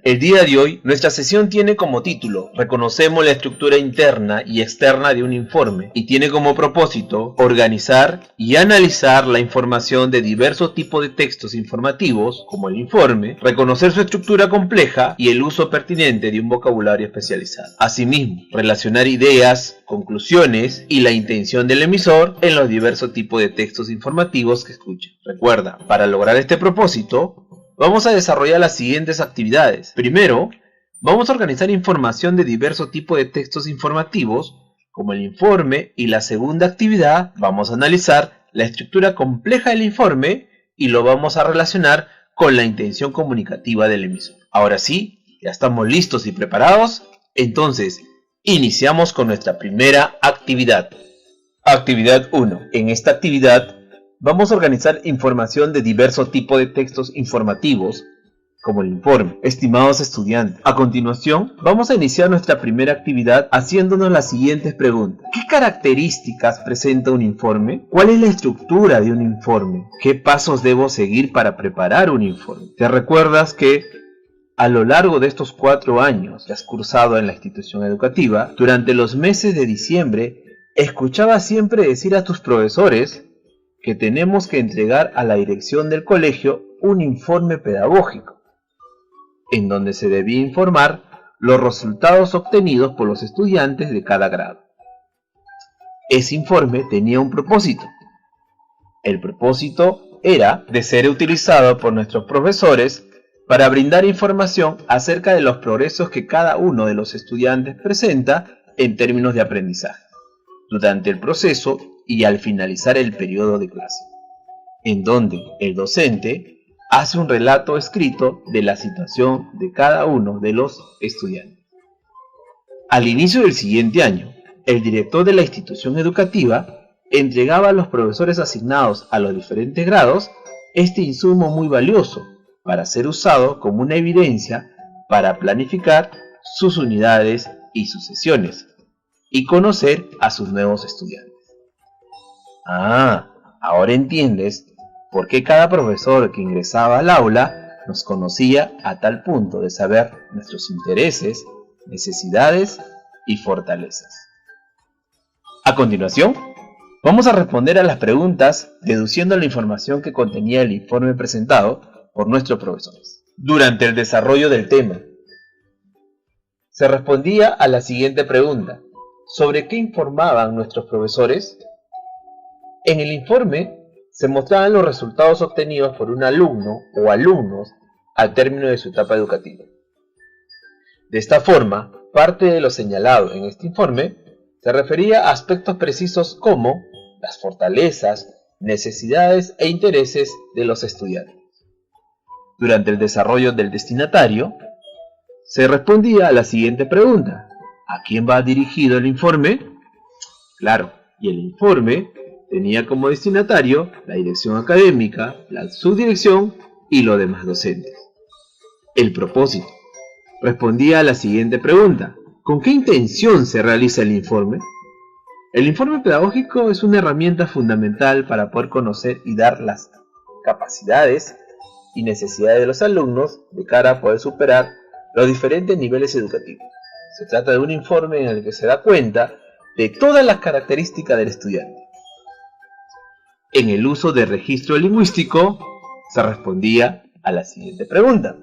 El día de hoy, nuestra sesión tiene como título Reconocemos la estructura interna y externa de un informe y tiene como propósito organizar y analizar la información de diversos tipos de textos informativos, como el informe, reconocer su estructura compleja y el uso pertinente de un vocabulario especializado. Asimismo, relacionar ideas, conclusiones y la intención del emisor en los diversos tipos de textos informativos que escuchen. Recuerda, para lograr este propósito, vamos a desarrollar las siguientes actividades. Primero, vamos a organizar información de diversos tipos de textos informativos, como el informe, y la segunda actividad, vamos a analizar la estructura compleja del informe y lo vamos a relacionar con la intención comunicativa del emisor. Ahora sí, ya estamos listos y preparados, entonces iniciamos con nuestra primera actividad. Actividad 1. En esta actividad, vamos a organizar información de diversos tipos de textos informativos, como el informe. Estimados estudiantes, a continuación vamos a iniciar nuestra primera actividad haciéndonos las siguientes preguntas. ¿Qué características presenta un informe? ¿Cuál es la estructura de un informe? ¿Qué pasos debo seguir para preparar un informe? ¿Te recuerdas que a lo largo de estos 4 años que has cursado en la institución educativa, durante los meses de diciembre, escuchabas siempre decir a tus profesores que tenemos que entregar a la dirección del colegio un informe pedagógico, en donde se debía informar los resultados obtenidos por los estudiantes de cada grado. Ese informe tenía un propósito. El propósito era de ser utilizado por nuestros profesores para brindar información acerca de los progresos que cada uno de los estudiantes presenta en términos de aprendizaje, durante el proceso y al finalizar el periodo de clase, en donde el docente hace un relato escrito de la situación de cada uno de los estudiantes. Al inicio del siguiente año, el director de la institución educativa entregaba a los profesores asignados a los diferentes grados este insumo muy valioso para ser usado como una evidencia para planificar sus unidades y sus sesiones y conocer a sus nuevos estudiantes. Ahora entiendes por qué cada profesor que ingresaba al aula nos conocía a tal punto de saber nuestros intereses, necesidades y fortalezas. A continuación, vamos a responder a las preguntas deduciendo la información que contenía el informe presentado por nuestros profesores. Durante el desarrollo del tema, se respondía a la siguiente pregunta: ¿sobre qué informaban nuestros profesores? En el informe se mostraban los resultados obtenidos por un alumno o alumnos al término de su etapa educativa. De esta forma, parte de lo señalado en este informe se refería a aspectos precisos como las fortalezas, necesidades e intereses de los estudiantes. Durante el desarrollo del destinatario, se respondía a la siguiente pregunta: ¿a quién va dirigido el informe? Claro, y el informe tenía como destinatario la dirección académica, la subdirección y los demás docentes. El propósito respondía a la siguiente pregunta: ¿con qué intención se realiza el informe? El informe pedagógico es una herramienta fundamental para poder conocer y dar las capacidades y necesidades de los alumnos de cara a poder superar los diferentes niveles educativos. Se trata de un informe en el que se da cuenta de todas las características del estudiante. En el uso de registro lingüístico, se respondía a la siguiente pregunta: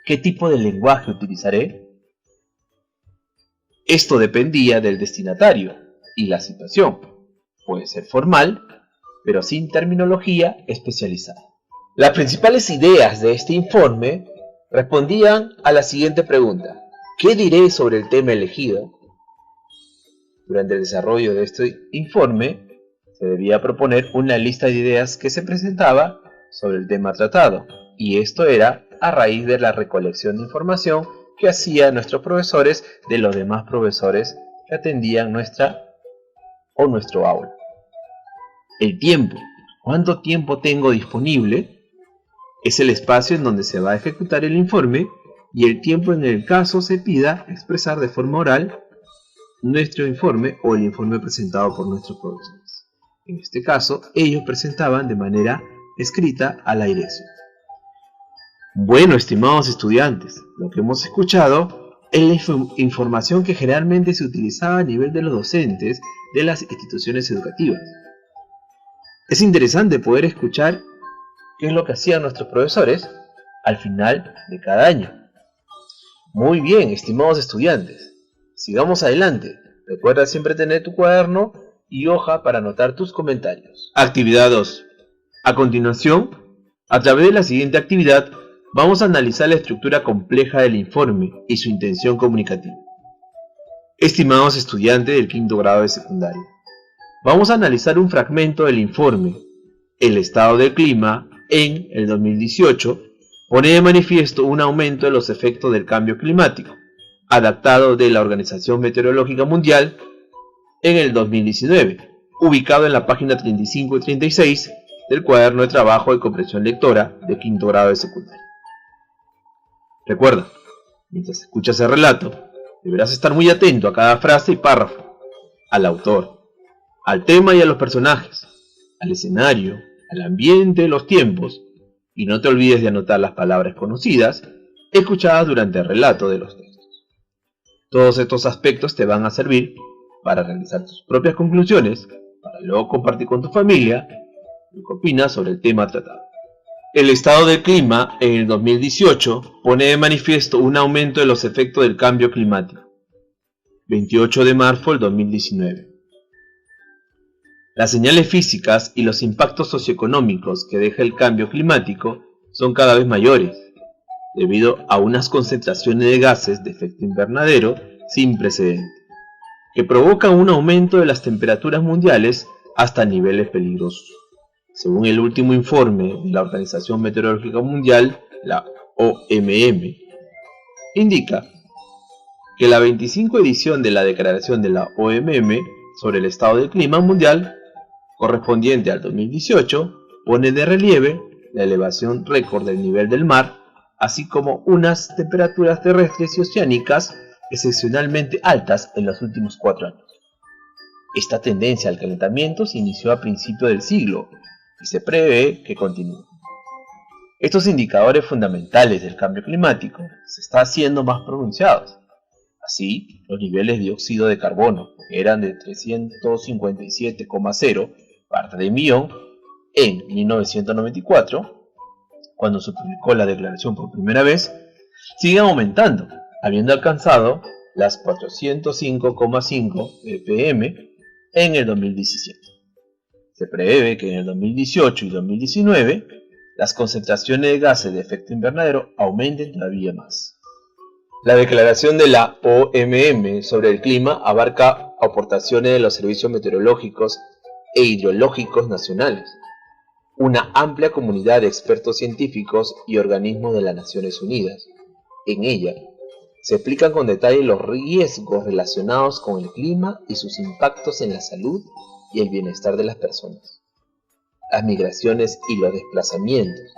¿qué tipo de lenguaje utilizaré? Esto dependía del destinatario y la situación. Puede ser formal, pero sin terminología especializada. Las principales ideas de este informe respondían a la siguiente pregunta: ¿qué diré sobre el tema elegido? Durante el desarrollo de este informe, se debía proponer una lista de ideas que se presentaba sobre el tema tratado, y esto era a raíz de la recolección de información que hacían nuestros profesores de los demás profesores que atendían nuestro aula. El tiempo. ¿Cuánto tiempo tengo disponible? Es el espacio en donde se va a ejecutar el informe y el tiempo en el caso se pida expresar de forma oral nuestro informe o el informe presentado por nuestros profesores. En este caso, ellos presentaban de manera escrita a la dirección. Bueno, estimados estudiantes, lo que hemos escuchado es la información que generalmente se utilizaba a nivel de los docentes de las instituciones educativas. Es interesante poder escuchar qué es lo que hacían nuestros profesores al final de cada año. Muy bien, estimados estudiantes, sigamos adelante. Recuerda siempre tener tu cuaderno y hoja para anotar tus comentarios. Actividad 2. A continuación, a través de la siguiente actividad, vamos a analizar la estructura compleja del informe y su intención comunicativa. Estimados estudiantes del quinto grado de secundaria, vamos a analizar un fragmento del informe. El estado del clima en el 2018 pone de manifiesto un aumento de los efectos del cambio climático, adaptado de la Organización Meteorológica Mundial en el 2019, ubicado en la página 35 y 36 del cuaderno de trabajo de comprensión lectora de quinto grado de secundaria. Recuerda, mientras escuchas el relato, deberás estar muy atento a cada frase y párrafo, al autor, al tema y a los personajes, al escenario, al ambiente, los tiempos, y no te olvides de anotar las palabras conocidas escuchadas durante el relato de los textos. Todos estos aspectos te van a servir para realizar tus propias conclusiones, para luego compartir con tu familia lo que opinas sobre el tema tratado. El estado del clima en el 2018 pone de manifiesto un aumento de los efectos del cambio climático. 28 de marzo del 2019. Las señales físicas y los impactos socioeconómicos que deja el cambio climático son cada vez mayores, debido a unas concentraciones de gases de efecto invernadero sin precedentes, que provocan un aumento de las temperaturas mundiales hasta niveles peligrosos. Según el último informe de la Organización Meteorológica Mundial, la OMM, indica que la 25 edición de la Declaración de la OMM sobre el estado del clima mundial, correspondiente al 2018, pone de relieve la elevación récord del nivel del mar, así como unas temperaturas terrestres y oceánicas excepcionalmente altas en los últimos 4 años. Esta tendencia al calentamiento se inició a principios del siglo y se prevé que continúe. Estos indicadores fundamentales del cambio climático se están haciendo más pronunciados. Así, los niveles de dióxido de carbono, que eran de 357,0 partes de millón en 1994, cuando se publicó la declaración por primera vez, siguen aumentando, habiendo alcanzado las 405,5 ppm en el 2017. Se prevé que en el 2018 y 2019 las concentraciones de gases de efecto invernadero aumenten todavía más. La declaración de la OMM sobre el clima abarca aportaciones de los servicios meteorológicos e hidrológicos nacionales, una amplia comunidad de expertos científicos y organismos de las Naciones Unidas. En ella se explican con detalle los riesgos relacionados con el clima y sus impactos en la salud y el bienestar de las personas, las migraciones y los desplazamientos,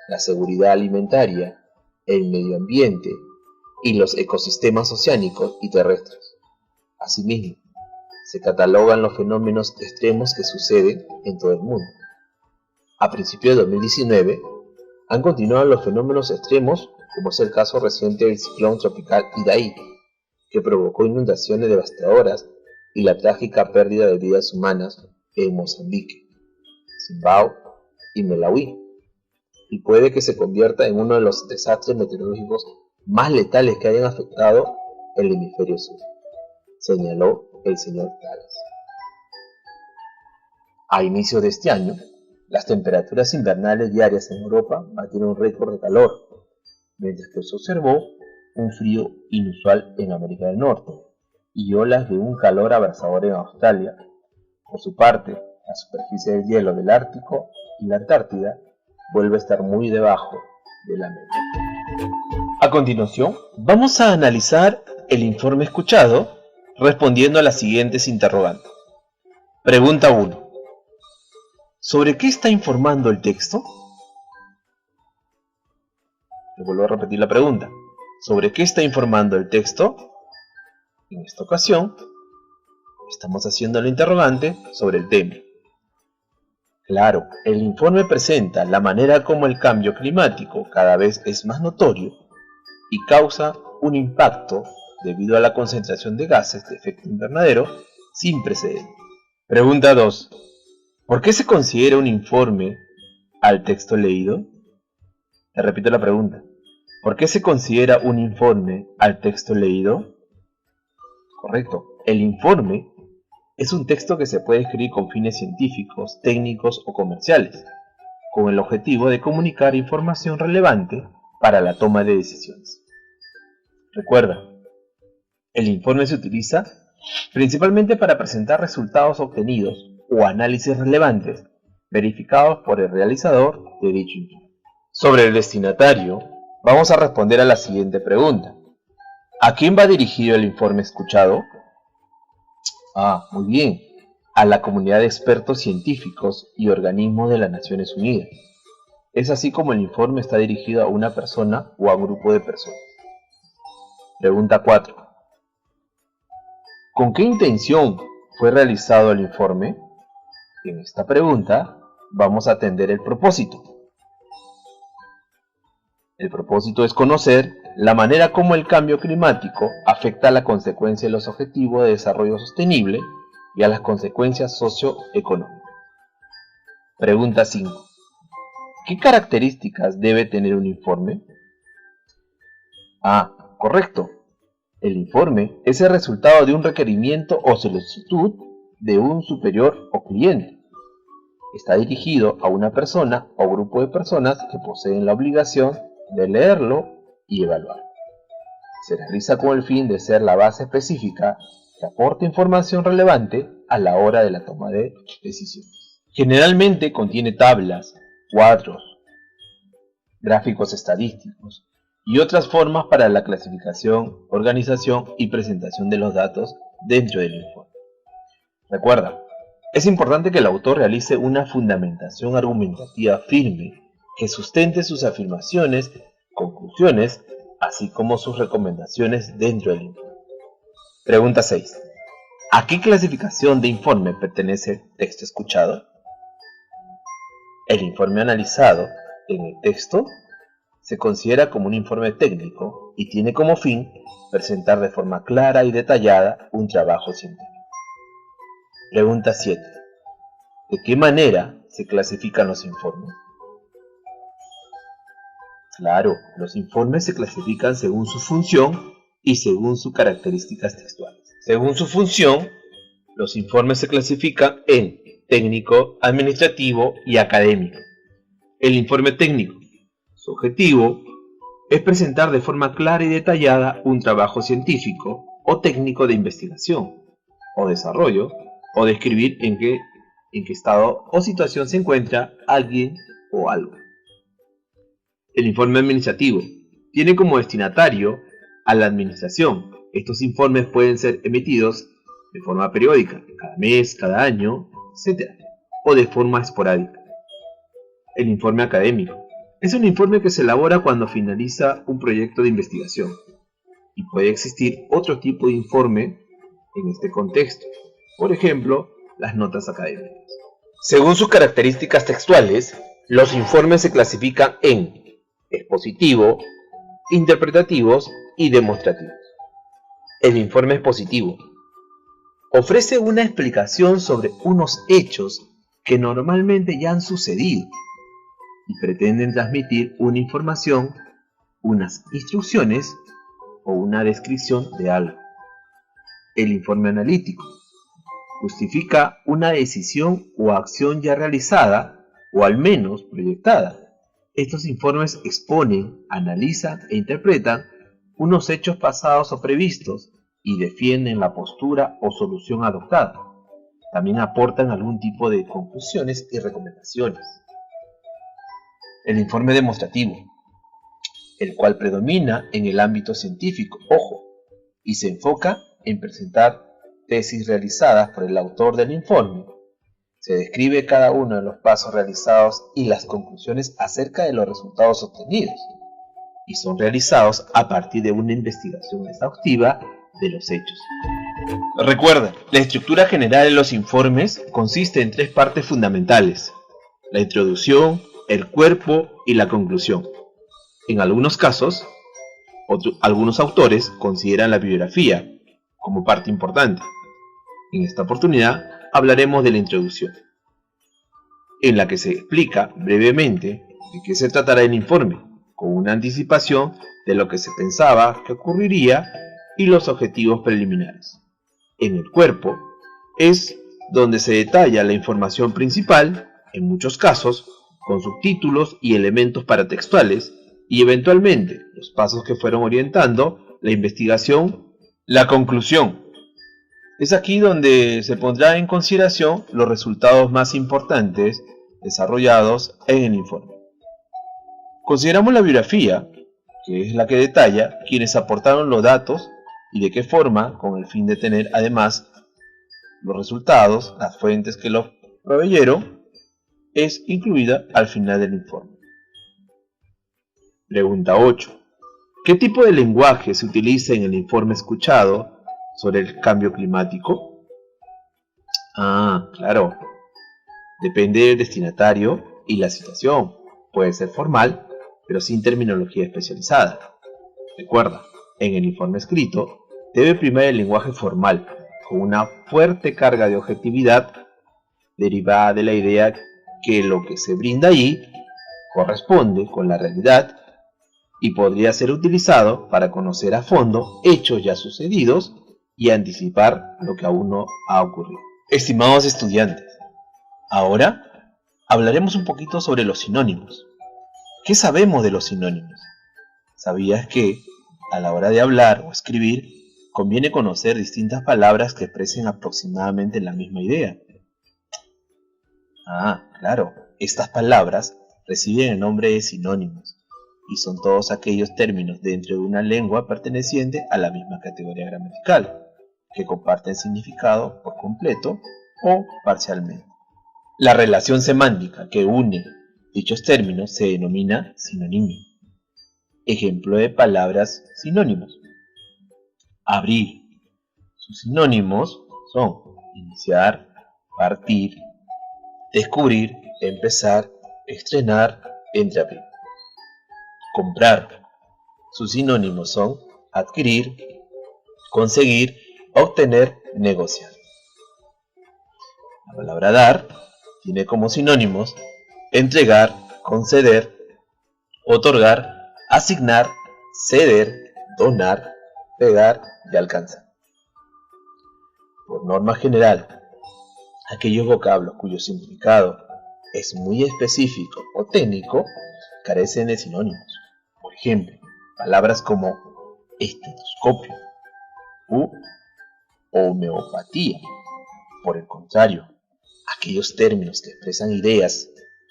la seguridad alimentaria, el medio ambiente y los ecosistemas oceánicos y terrestres. Asimismo, se catalogan los fenómenos extremos que suceden en todo el mundo. A principios de 2019, han continuado los fenómenos extremos, como es el caso reciente del ciclón tropical Idai, que provocó inundaciones devastadoras y la trágica pérdida de vidas humanas en Mozambique, Zimbabue y Malawi, y puede que se convierta en uno de los desastres meteorológicos más letales que hayan afectado el hemisferio sur, señaló el señor Tales. A inicios de este año, las temperaturas invernales diarias en Europa batieron un récord de calor, mientras que se observó un frío inusual en América del Norte y olas de un calor abrasador en Australia. Por su parte, la superficie del hielo del Ártico y la Antártida vuelve a estar muy debajo de la media. A continuación, vamos a analizar el informe escuchado respondiendo a las siguientes interrogantes. Pregunta 1. ¿Sobre qué está informando el texto? Le vuelvo a repetir la pregunta. ¿Sobre qué está informando el texto? En esta ocasión, estamos haciendo la interrogante sobre el tema. Claro, el informe presenta la manera como el cambio climático cada vez es más notorio y causa un impacto debido a la concentración de gases de efecto invernadero sin precedentes. Pregunta 2. ¿Por qué se considera un informe al texto leído? Te repito la pregunta. ¿Por qué se considera un informe al texto leído? Correcto. El informe es un texto que se puede escribir con fines científicos, técnicos o comerciales, con el objetivo de comunicar información relevante para la toma de decisiones. Recuerda, el informe se utiliza principalmente para presentar resultados obtenidos o análisis relevantes verificados por el realizador de dicho informe. Sobre el destinatario, vamos a responder a la siguiente pregunta. ¿A quién va dirigido el informe escuchado? Muy bien, a la comunidad de expertos científicos y organismos de las Naciones Unidas. Es así como el informe está dirigido a una persona o a un grupo de personas. Pregunta 4. ¿Con qué intención fue realizado el informe? En esta pregunta vamos a atender el propósito. El propósito es conocer la manera como el cambio climático afecta a la consecuencia de los objetivos de desarrollo sostenible y a las consecuencias socioeconómicas. Pregunta 5. ¿Qué características debe tener un informe? Correcto. El informe es el resultado de un requerimiento o solicitud de un superior o cliente. Está dirigido a una persona o grupo de personas que poseen la obligación de leerlo y evaluar. Se realiza con el fin de ser la base específica que aporte información relevante a la hora de la toma de decisiones. Generalmente contiene tablas, cuadros, gráficos estadísticos y otras formas para la clasificación, organización y presentación de los datos dentro del informe. Recuerda, es importante que el autor realice una fundamentación argumentativa firme que sustente sus afirmaciones, conclusiones, así como sus recomendaciones dentro del informe. Pregunta 6. ¿A qué clasificación de informe pertenece el texto escuchado? El informe analizado en el texto se considera como un informe técnico y tiene como fin presentar de forma clara y detallada un trabajo científico. Pregunta 7. ¿De qué manera se clasifican los informes? Claro, los informes se clasifican según su función y según sus características textuales. Según su función, los informes se clasifican en técnico, administrativo y académico. El informe técnico, su objetivo es presentar de forma clara y detallada un trabajo científico o técnico de investigación o desarrollo o describir en qué estado o situación se encuentra alguien o algo. El informe administrativo tiene como destinatario a la administración. Estos informes pueden ser emitidos de forma periódica, cada mes, cada año, etc. o de forma esporádica. El informe académico es un informe que se elabora cuando finaliza un proyecto de investigación y puede existir otro tipo de informe en este contexto, por ejemplo, las notas académicas. Según sus características textuales, los informes se clasifican en expositivo, interpretativos y demostrativos. El informe expositivo ofrece una explicación sobre unos hechos que normalmente ya han sucedido y pretenden transmitir una información, unas instrucciones o una descripción de algo. El informe analítico justifica una decisión o acción ya realizada o al menos proyectada. Estos informes exponen, analizan e interpretan unos hechos pasados o previstos y defienden la postura o solución adoptada. También aportan algún tipo de conclusiones y recomendaciones. El informe demostrativo, el cual predomina en el ámbito científico, y se enfoca en presentar tesis realizadas por el autor del informe. Se describe cada uno de los pasos realizados y las conclusiones acerca de los resultados obtenidos, y son realizados a partir de una investigación exhaustiva de los hechos. Recuerda, la estructura general de los informes consiste en 3 partes fundamentales: la introducción, el cuerpo y la conclusión. En algunos casos, algunos autores consideran la bibliografía como parte importante. En esta oportunidad hablaremos de la introducción, en la que se explica brevemente de qué se tratará el informe, con una anticipación de lo que se pensaba que ocurriría y los objetivos preliminares. En el cuerpo es donde se detalla la información principal, en muchos casos, con subtítulos y elementos paratextuales, y eventualmente los pasos que fueron orientando la investigación. La conclusión es aquí donde se pondrá en consideración los resultados más importantes desarrollados en el informe. Consideramos la bibliografía, que es la que detalla quienes aportaron los datos y de qué forma, con el fin de tener además los resultados, las fuentes que los proveyeron, es incluida al final del informe. Pregunta 8. ¿Qué tipo de lenguaje se utiliza en el informe escuchado sobre el cambio climático? Claro. Depende del destinatario y la situación. Puede ser formal, pero sin terminología especializada. Recuerda, en el informe escrito debe primar el lenguaje formal, con una fuerte carga de objetividad derivada de la idea que lo que se brinda allí corresponde con la realidad y podría ser utilizado para conocer a fondo hechos ya sucedidos y anticipar lo que aún no ha ocurrido. Estimados estudiantes, ahora hablaremos un poquito sobre los sinónimos. ¿Qué sabemos de los sinónimos? ¿Sabías que, a la hora de hablar o escribir, conviene conocer distintas palabras que expresen aproximadamente la misma idea? Claro, estas palabras reciben el nombre de sinónimos y son todos aquellos términos dentro de una lengua perteneciente a la misma categoría gramatical, que comparten significado por completo o parcialmente. La relación semántica que une dichos términos se denomina sinonimia. Ejemplo de palabras sinónimos: abrir. Sus sinónimos son iniciar, partir, descubrir, empezar, estrenar, entreabrir. Comprar. Sus sinónimos son adquirir, conseguir, obtener, negociar. La palabra dar tiene como sinónimos entregar, conceder, otorgar, asignar, ceder, donar, pegar y alcanzar. Por norma general, aquellos vocablos cuyo significado es muy específico o técnico carecen de sinónimos. Por ejemplo, palabras como estetoscopio u homeopatía. Por el contrario, aquellos términos que expresan ideas,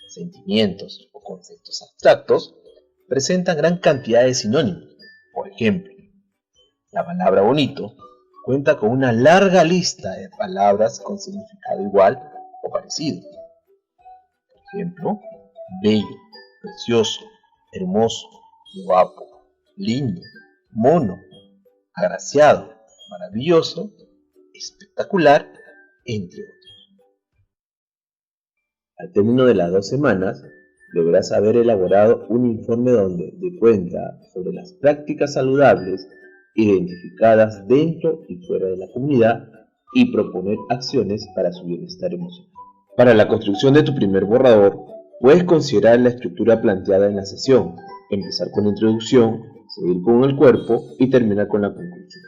sentimientos o conceptos abstractos presentan gran cantidad de sinónimos. Por ejemplo, la palabra bonito cuenta con una larga lista de palabras con significado igual o parecido. Por ejemplo, bello, precioso, hermoso, guapo, lindo, mono, agraciado, maravilloso, espectacular, entre otros. Al término de las 2 semanas, deberás haber elaborado un informe donde dé cuenta sobre las prácticas saludables identificadas dentro y fuera de la comunidad y proponer acciones para su bienestar emocional. Para la construcción de tu primer borrador, puedes considerar la estructura planteada en la sesión, empezar con la introducción, seguir con el cuerpo y terminar con la conclusión.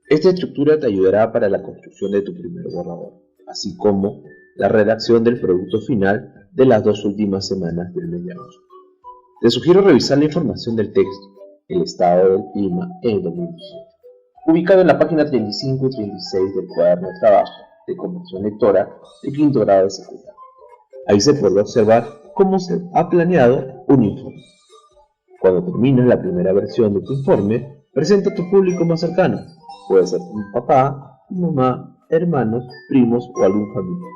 Esta estructura te ayudará para la construcción de tu primer borrador, así como la redacción del producto final de las 2 últimas semanas del mes de agosto. Te sugiero revisar la información del texto, el estado del clima en el 2017, ubicado en la página 35 y 36 del cuaderno de trabajo de comprensión lectora de quinto grado de secundaria. Ahí se podrá observar cómo se ha planeado un informe. Cuando termines la primera versión de tu informe, presenta a tu público más cercano. Puede ser tu papá, tu mamá, hermanos, primos o algún familiar.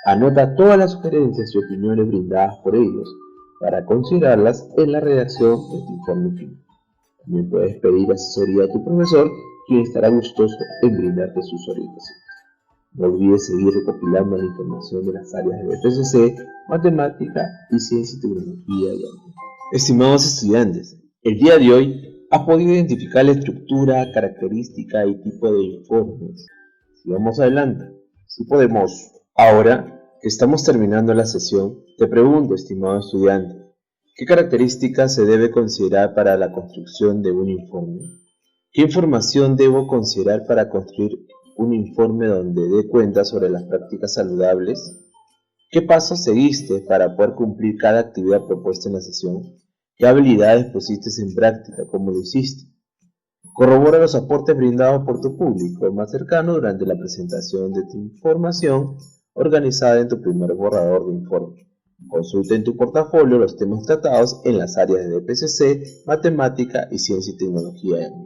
Anota todas las sugerencias y opiniones brindadas por ellos para considerarlas en la redacción de tu informe final. También puedes pedir asesoría a tu profesor, quien estará gustoso en brindarte sus orientaciones. No olvides seguir recopilando la información de las áreas de DPCC, Matemática y Ciencia y Tecnología. Estimados estudiantes, el día de hoy has podido identificar la estructura, característica y tipo de informes. Sigamos adelante. Si podemos. Ahora que estamos terminando la sesión, te pregunto, estimado estudiante, ¿qué características se debe considerar para la construcción de un informe? ¿Qué información debo considerar para construir un informe donde dé cuenta sobre las prácticas saludables? ¿Qué pasos seguiste para poder cumplir cada actividad propuesta en la sesión? ¿Qué habilidades pusiste en práctica? ¿Cómo lo hiciste? Corrobora los aportes brindados por tu público más cercano durante la presentación de tu información organizada en tu primer borrador de informe. Consulta en tu portafolio los temas tratados en las áreas de DPCC, Matemática y Ciencia y Tecnología.